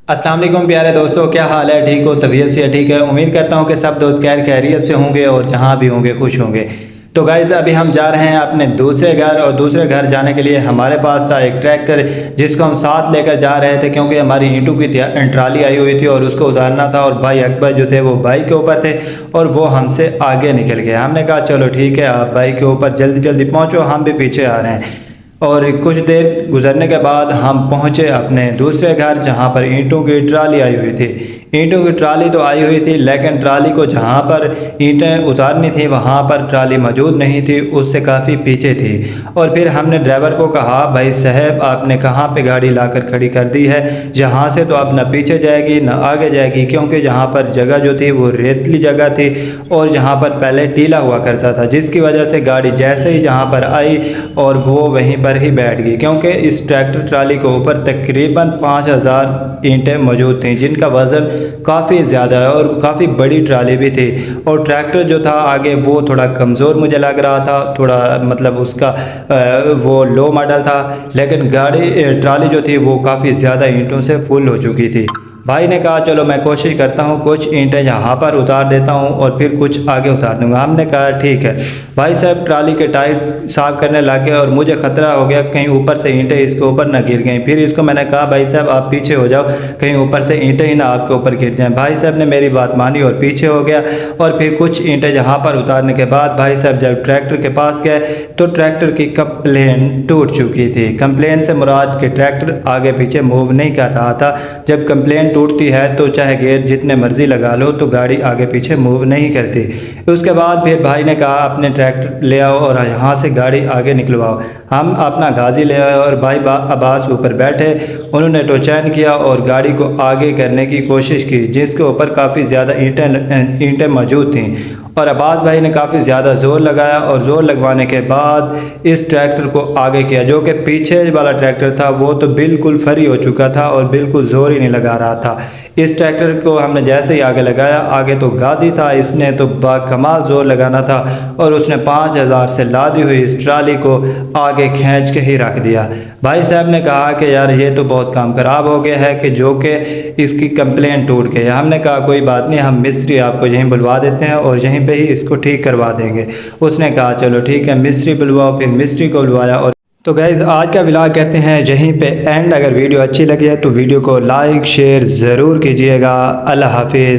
अस्सलाम वालेकुम प्यारे दोस्तों, क्या हाल है? ठीक हो? तबीयत से ठीक है? उम्मीद करता हूँ कि सब दोस्त खैरियत से होंगे और जहाँ भी होंगे खुश होंगे। तो गाइज़ अभी हम जा रहे हैं अपने दूसरे घर, और दूसरे घर जाने के लिए हमारे पास था एक ट्रैक्टर जिसको हम साथ लेकर जा रहे थे, क्योंकि हमारी ईंटों की ट्राली आई हुई थी और उसको उतारना था। और भाई अकबर जो थे वो बाइक के ऊपर थे और वो हमसे आगे निकल गए। हमने कहा चलो ठीक है, आप बाइक के ऊपर जल्दी जल्दी पहुँचो, हम भी पीछे आ रहे हैं। और कुछ देर गुजरने के बाद हम पहुंचे अपने दूसरे घर, जहां पर ईंटों की ट्राली आई हुई थी। ईंटों की ट्राली तो आई हुई थी, लेकिन ट्राली को जहां पर ईंटें उतारनी थी वहां पर ट्राली मौजूद नहीं थी, उससे काफ़ी पीछे थी। और फिर हमने ड्राइवर को कहा, भाई साहब आपने कहाँ पे गाड़ी लाकर खड़ी कर दी है? यहाँ से तो अब न पीछे जाएगी न आगे जाएगी, क्योंकि जहाँ पर जगह जो थी वो रेतली जगह थी और जहाँ पर पहले टीला हुआ करता था, जिसकी वजह से गाड़ी जैसे ही जहाँ पर आई और वो वहीं पर ही बैठ गई। क्योंकि इस ट्रैक्टर ट्राली के ऊपर तकरीबन 5000 ईंटें मौजूद थीं, जिनका वज़न काफ़ी ज़्यादा है और काफ़ी बड़ी ट्राली भी थी। और ट्रैक्टर जो था आगे वो थोड़ा कमज़ोर मुझे लग रहा था, थोड़ा मतलब उसका वो लो मॉडल था, लेकिन गाड़ी ट्राली जो थी वो काफ़ी ज़्यादा ईंटों से फुल हो चुकी थी। भाई ने कहा चलो मैं कोशिश करता हूँ, कुछ ईंटें यहाँ पर उतार देता हूँ और फिर कुछ आगे उतार दूँगा। हमने कहा ठीक है। भाई साहब ट्राली के टायर साफ़ करने लग गए और मुझे ख़तरा हो गया कहीं ऊपर से ईंटें इसके ऊपर ना गिर गई। फिर इसको मैंने कहा भाई साहब आप पीछे हो जाओ, कहीं ऊपर से ईंटें ही ना आपके ऊपर गिर जाएँ। भाई साहब ने मेरी बात मानी और पीछे हो गया। और फिर कुछ ईंटें यहाँ पर उतारने के बाद भाई साहब जब ट्रैक्टर के पास गए तो ट्रैक्टर की कंप्लेन टूट चुकी थी। कंप्लेन से मुराद कि ट्रैक्टर आगे पीछे मूव नहीं कर रहा था। जब कंप्लेन टूटती है तो चाहे गियर जितने मर्जी लगा लो तो गाड़ी आगे पीछे मूव नहीं करती। उसके बाद फिर भाई ने कहा अपने ट्रैक्टर ले आओ और यहाँ से गाड़ी आगे निकलवाओ। हम अपना गाजी ले आए और भाई अब्बास ऊपर बैठे, उन्होंने टोचैन किया और गाड़ी को आगे करने की कोशिश की, जिसके ऊपर काफ़ी ज़्यादा ईंटें मौजूद थीं। और अब्बास भाई ने काफ़ी ज़्यादा ज़ोर लगाया और ज़ोर लगवाने के बाद इस ट्रैक्टर को आगे किया। जो कि पीछे वाला ट्रैक्टर था वो तो बिल्कुल फरी हो चुका था और बिल्कुल ज़ोर ही नहीं लगा रहा था। इस ट्रैक्टर को हमने जैसे ही आगे लगाया, आगे तो गाजी था, इसने तो बाकमाल ज़ोर लगाना था और उसने 5000 से लादी हुई इस ट्राली को आगे खींच के ही रख दिया। भाई साहब ने कहा कि यार ये तो बहुत काम ख़राब हो गया है कि जो कि इसकी कंप्लेन टूट गई। हमने कहा कोई बात नहीं, हम मिस्त्री आपको यहीं बुलवा देते हैं और यहीं पे ही इसको ठीक करवा देंगे। उसने कहा चलो ठीक है मिस्त्री बुलवाओ। फिर मिस्त्री को बुलवाया। और तो गाइज़ आज का व्लॉग कहते हैं यहीं पे एंड। अगर वीडियो अच्छी लगी है तो वीडियो को लाइक शेयर ज़रूर कीजिएगा। अल्लाह हाफिज़।